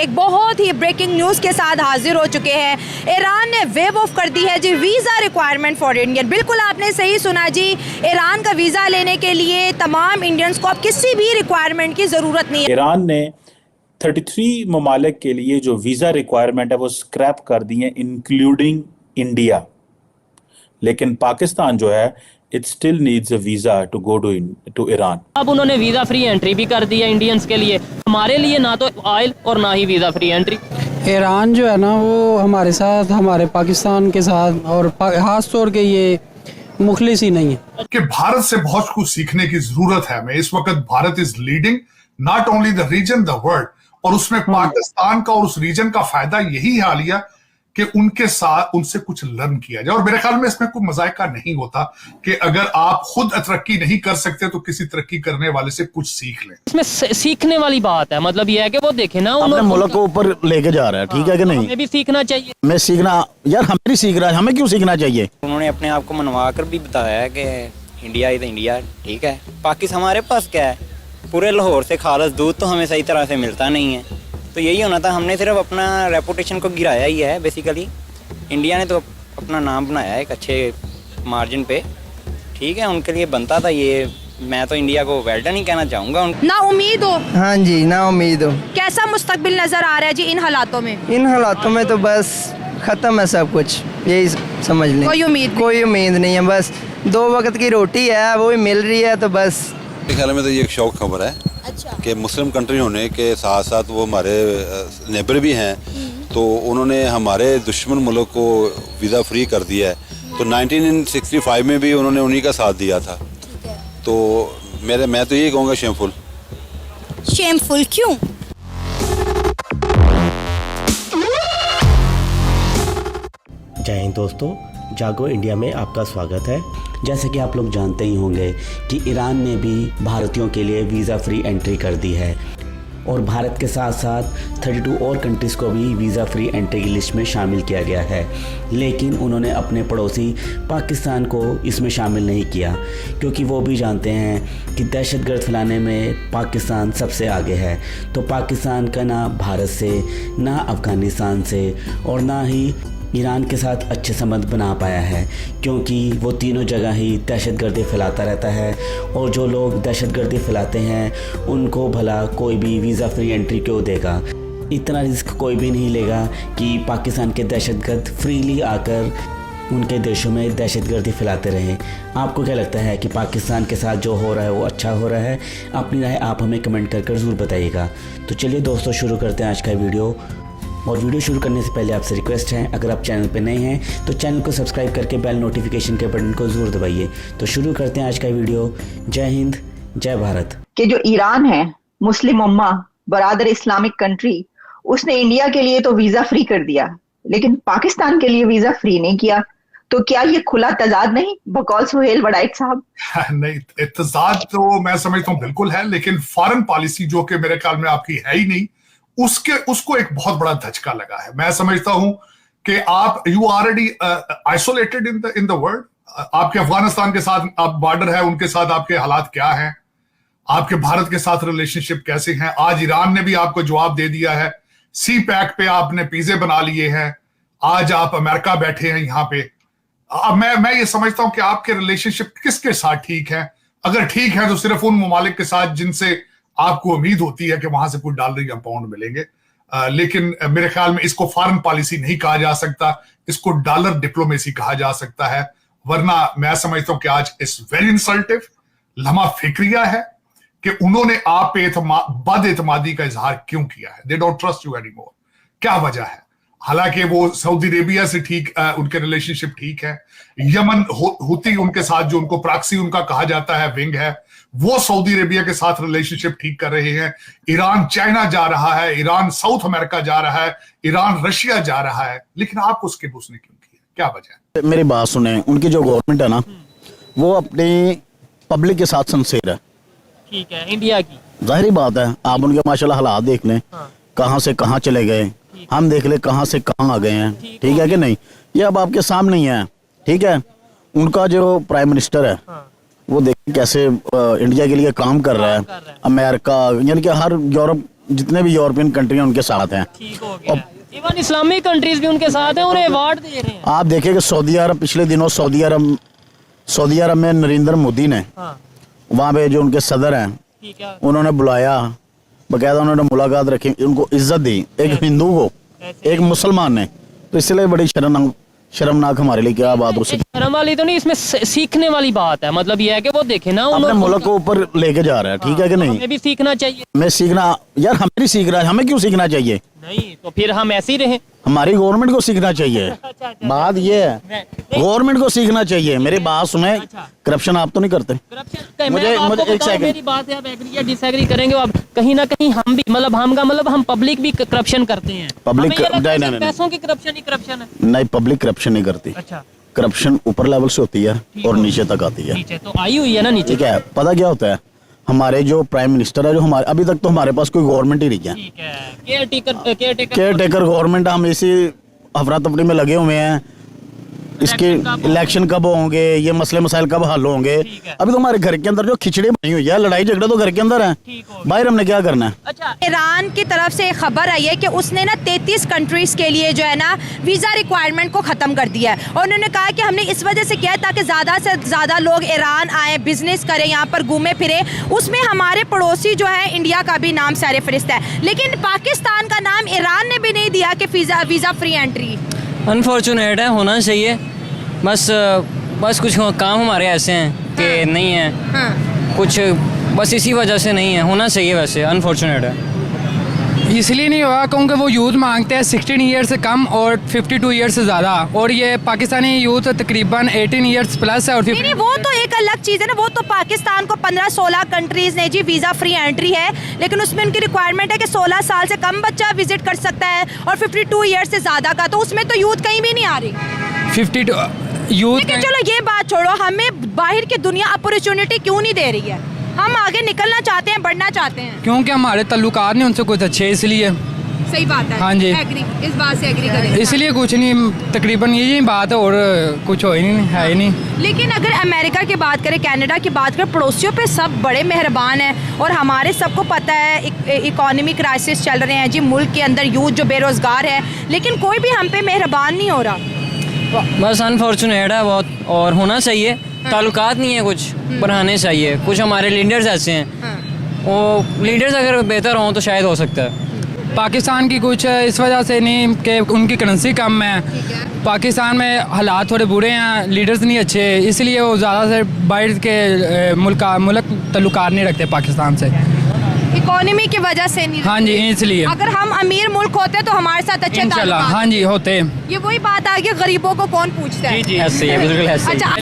एक बहुत ही breaking news के साथ हाजिर हो चुके हैं। ईरान ने वेव ऑफ कर दी है जी वीज़ा रिक्वायरमेंट फॉर इंडियन। बिल्कुल आपने सही सुना जी, ईरान का वीज़ा लेने के लिए तमाम इंडियंस को अब किसी भी रिक्वायरमेंट की ज़रूरत नहीं है। ईरान ने 33 ममालिक के लिए जो वीज़ा रिक्वायरमेंट है वो स्क्रैप कर दी है, इंक्लूडिंग इंडिया। लेकिन पाकिस्तान जो है it still needs a visa to go to Iran. अब उन्होंने वीज़ा फ्री एंट्री भी कर दी है इंडियंस के लिए। हमारे लिए ना तो ऑयल और ना ही वीज़ा फ्री एंट्री। ईरान जो है ना वो हमारे साथ, हमारे पाकिस्तान के साथ और खास तौर के ये मुखलिस ही नहीं है कि भारत से बहुत कुछ सीखने की जरूरत है। मैं इस वक्त Bharat is leading not only the region the world, और उसमें पाकिस्तान का और उस रीजन का फायदा यही हाल लिया कि उनके साथ उनसे कुछ लर्न किया जाए। और मेरे ख्याल में इसमें कोई मजायका नहीं होता कि अगर आप खुद तरक्की नहीं कर सकते तो किसी तरक्की करने वाले से कुछ सीख लें। इसमें सीखने वाली बात है, मतलब ये है कि वो देखे ना अपने मुल्क को ऊपर लेके जा रहा है, ठीक है कि नहीं? हमें भी सीखना चाहिए। मैं सीखना यार, हमें नहीं सीख रहा है, हमें क्यों सीखना चाहिए? उन्होंने अपने आप को मनवा कर भी बताया है कि इंडिया इज इंडिया, ठीक है। पाकिस्तान हमारे पास क्या है, पूरे लाहौर से खालस दूध तो हमें सही तरह से मिलता नहीं है। तो यही होना था, हमने सिर्फ अपना रेपुटेशन को गिराया ही है बेसिकली। इंडिया ने तो अपना नाम बनाया है एक अच्छे मार्जिन पे, ठीक है। उनके लिए बनता था ये। मैं तो इंडिया को वेल डन ही कहना चाहूँगा। ना उम्मीद हो? हाँ जी, ना उम्मीद हो। कैसा मुस्तकबिल नजर आ रहा है जी इन हालातों में? इन हालातों में तो बस खत्म है सब कुछ, यही समझ लें। कोई उम्मीद नहीं है, बस 2 वक्त की रोटी है वो भी मिल रही है, तो बस। मेरे ख्याल में तो ये एक शौक खबर है। अच्छा। कि मुस्लिम कंट्री होने के साथ साथ वो हमारे नेबर भी हैं, तो उन्होंने हमारे दुश्मन मुल्क को वीज़ा फ्री कर दिया है। तो 1965 में भी उन्होंने उन्हीं का साथ दिया था। तो मैं तो यही कहूँगा शेमफुल क्यों? जय हिंद दोस्तों, जागो इंडिया में आपका स्वागत है। जैसे कि आप लोग जानते ही होंगे कि ईरान ने भी भारतीयों के लिए वीज़ा फ्री एंट्री कर दी है और भारत के साथ साथ 32 और कंट्रीज़ को भी वीज़ा फ्री एंट्री की लिस्ट में शामिल किया गया है। लेकिन उन्होंने अपने पड़ोसी पाकिस्तान को इसमें शामिल नहीं किया, क्योंकि वो भी जानते हैं कि दहशतगर्द फैलाने में पाकिस्तान सबसे आगे है। तो पाकिस्तान का ना भारत से, ना अफ़गानिस्तान से और ना ही ईरान के साथ अच्छे संबंध बना पाया है, क्योंकि वो तीनों जगह ही दहशतगर्दी फैलाता रहता है। और जो लोग दहशतगर्दी फैलाते हैं उनको भला कोई भी वीज़ा फ्री एंट्री क्यों देगा? इतना रिस्क कोई भी नहीं लेगा कि पाकिस्तान के दहशतगर्द फ्रीली आकर उनके देशों में दहशतगर्दी फैलाते रहें। आपको क्या लगता है कि पाकिस्तान के साथ जो हो रहा है वो अच्छा हो रहा है? अपनी राय आप हमें कमेंट कर ज़रूर बताइएगा। तो चलिए दोस्तों, शुरू करते हैं आज का वीडियो। और वीडियो शुरू करने से पहले आपसे रिक्वेस्ट है, अगर आप चैनल पर नए हैं तो चैनल को सब्सक्राइब करके बेल नोटिफिकेशन के बटन को ज़रूर दबाइए। तो शुरू करते हैं आज का वीडियो। जय हिंद, जय भारत। कि जो ईरान है, मुस्लिम उम्मा, बरादर इस्लामिक कंट्री, उसने इंडिया के लिए तो वीजा फ्री कर दिया, लेकिन पाकिस्तान के लिए वीजा फ्री नहीं किया। तो क्या ये खुला तजाद नहीं, बकौल सुहेल वड़ाइक साहब? नहीं, तजाद तो मैं समझता हूँ बिल्कुल है, लेकिन फॉरेन पॉलिसी जो कि मेरे ख्याल में आपकी है ही नहीं, उसको एक बहुत बड़ा धचका लगा है। मैं समझता हूं कि आप you already isolated in the world. आपके अफगानिस्तान के साथ आप बॉर्डर है, उनके साथ आपके हालात क्या हैं, आपके भारत के साथ रिलेशनशिप कैसे हैं। आज ईरान ने भी आपको जवाब दे दिया है, सी पैक पे आपने पिज़्ज़े बना लिए हैं, आज आप अमेरिका बैठे हैं यहाँ पे। अब मैं ये समझता हूं कि आपके रिलेशनशिप किसके साथ ठीक है। अगर ठीक है तो सिर्फ उन ममालिक के साथ जिनसे आपको उम्मीद होती है कि वहां से कुछ डॉलर या पाउंड मिलेंगे। लेकिन मेरे ख्याल में इसको फॉरेन पॉलिसी नहीं कहा जा सकता, इसको डॉलर डिप्लोमेसी कहा जा सकता है। वरना मैं समझता हूं कि आज इस वेरी इंसल्टिव, लम्हा फिक्रिया है कि उन्होंने आप पे बद एतमादी का इजहार क्यों किया है। They don't trust you any more. क्या वजह है? हालांकि वो सऊदी अरेबिया से ठीक, उनके रिलेशनशिप ठीक है। यमन हुती उनके साथ, जो उनको प्रॉक्सी उनका कहा जाता है, विंग है, वो सऊदी अरेबिया के साथ रिलेशनशिप ठीक कर रहे हैं। ईरान चाइना जा रहा है, ईरान साउथ अमेरिका जा रहा है, ईरान रशिया जा रहा है, लेकिन आप उसके उसने क्यों किया? क्या वजह है? मेरी बात सुने, उनकी जो गवर्नमेंट है ना, वो अपनी पब्लिक के साथ सिंसियर है। ठीक है, इंडिया की जाहिर बात है। आप उनके माशाल्लाह हालात देख लें, कहाँ से कहाँ चले गए, हम देख ले कहाँ से कहाँ आ गए हैं, ठीक है कि नहीं? ये अब आपके सामने ही है, ठीक है। उनका जो प्राइम मिनिस्टर है वो देखिए कैसे इंडिया के लिए काम कर रहा है। अमेरिका, यानी कि हर यूरोप जितने भी यूरोपियन कंट्री हैं उनके साथ हैं। ठीक हो गया। इवन इस्लामिक कंट्रीज भी उनके साथ हैं और अवार्ड दे रहे हैं। आप देखें कि सऊदी अरब पिछले दिनों सऊदी अरब में नरेंद्र मोदी ने वहाँ पे जो उनके सदर हैं ठीक है, उन्होंने बुलाया, बकायदा उन्होंने मुलाकात रखी, उनको इज्जत दी, एक हिंदू को एक मुसलमान ने, तो इसलिए बड़ी शर्मनाक हमारे लिए क्या बात हो सकती है। शर्म वाली तो नहीं, इसमें सीखने वाली बात है। मतलब ये है कि वो देखे ना अपने मुल्क को ऊपर लेके जा रहा है, ठीक है कि नहीं। हमें भी सीखना चाहिए। मैं सीखना यार, हमें नहीं सीख रहा है, हमें क्यों सीखना चाहिए? नहीं तो फिर हम ऐसे ही रहे। हमारी गवर्नमेंट को सीखना चाहिए। बात ये है गवर्नमेंट को सीखना चाहिए। मेरी बात सुने, करप्शन आप तो नहीं करते। मुझे एक सेकंड, मेरी बात है, आप एग्री या डिसएग्री करेंगे आप, कहीं ना कहीं हम भी हम पब्लिक भी करप्शन करते हैं। पब्लिक पैसों की करप्शन ही करप्शन है। नहीं, पब्लिक करप्शन नहीं करती। अच्छा, करप्शन ऊपर लेवल से होती है और नीचे तक आती है। नीचे तो आई हुई है ना, नीचे। ठीक है, पता क्या होता है, हमारे जो प्राइम मिनिस्टर है, जो हमारे अभी तक तो हमारे पास कोई गवर्नमेंट ही नहीं है। ठीक है, केयर टेकर गवर्नमेंट, हम इसी अफरा तफरी में लगे हुए हैं। इसके इलेक्शन कब होंगे, ये मसले मसाइल कब हल होंगे। अभी तो हमारे घर के अंदर जो खिचड़ी बनी हुई है, लड़ाई झगड़े तो घर के अंदर है, बाहर हमने क्या करना है। अच्छा, ईरान की तरफ से खबर आई है कि उसने ना 33 कंट्रीज के लिए जो है ना वीज़ा रिक्वायरमेंट को ख़त्म कर दिया है। और उन्होंने कहा कि हमने इस वजह से किया ताकि ज़्यादा से ज़्यादा लोग ईरान आए, बिजनेस करें, यहाँ पर घूमे फिरे। उसमें हमारे पड़ोसी जो है इंडिया का भी नाम सर फहरिस्त है, लेकिन पाकिस्तान का नाम ईरान ने भी नहीं दिया कि वीज़ा फ्री एंट्री। अनफॉर्चुनेट है, होना चाहिए। बस कुछ काम हमारे ऐसे हैं कि नहीं है कुछ, बस इसी वजह से नहीं है। होना चाहिए, वैसे अनफॉर्चुनेट है। इसलिए नहीं हुआ क्योंकि वो यूथ मांगते हैं 16 ईयर से कम और 52 ईयर से ज़्यादा, और ये पाकिस्तानी यूथ तकरीबन 18 ईयर्स प्लस है। और नहीं, वो तो एक अलग चीज़ है ना। वो तो पाकिस्तान को 15-16 कंट्रीज़ ने जी वीज़ा फ्री एंट्री है, लेकिन उसमें उनकी रिक्वायरमेंट है कि 16 साल से कम बच्चा विजिट कर सकता है और 52 ईयर से ज़्यादा का, तो उसमें तो यूथ कहीं भी नहीं आ रही। 52 यूथ। लेकिन चलो ये बात छोड़ो, हमें बाहर की दुनिया अपॉर्चुनिटी क्यों नहीं दे रही है? हम आगे निकलना चाहते हैं, बढ़ना चाहते हैं, क्योंकि हमारे ताल्लुकात नहीं उनसे कुछ अच्छे, इसलिए। सही बात है। हाँ जी, एग्री, इस बात से एग्री करेंगे। इसलिए कुछ नहीं, तकरीबन यही बात है और कुछ हो ही नहीं, है ही नहीं। लेकिन अगर अमेरिका की बात करें, कनाडा की बात करें, पड़ोसियों पे सब बड़े मेहरबान हैं। और हमारे सबको पता है इकोनॉमी क्राइसिस चल रहे हैं जी, मुल्क के अंदर यूथ जो बेरोज़गार है, लेकिन कोई भी हम पे मेहरबान नहीं हो रहा। बस अनफॉर्चुनेट है बहुत, और होना चाहिए। ताल्लुकात नहीं है, कुछ बढ़ाने चाहिए। कुछ हमारे लीडर्स ऐसे हैं, वो लीडर्स अगर बेहतर हों तो शायद हो सकता है। पाकिस्तान की कुछ इस वजह से नहीं कि उनकी करेंसी कम है, पाकिस्तान में हालात थोड़े बुरे हैं, लीडर्स नहीं अच्छे, इसलिए वो ज़्यादा से बाहर के मुल्क ताल्लुकात नहीं रखते पाकिस्तान से, इकोनॉमी की वजह से नहीं। हाँ जी, इसलिए। अगर हम अमीर मुल्क होते तो हमारे साथ अच्छे इंशाल्लाह, हाँ जी, होते। ये वही बात आ गई, गरीबों को कौन पूछता है। जी, ऐसे ही है, बिल्कुल ऐसे ही। अच्छा।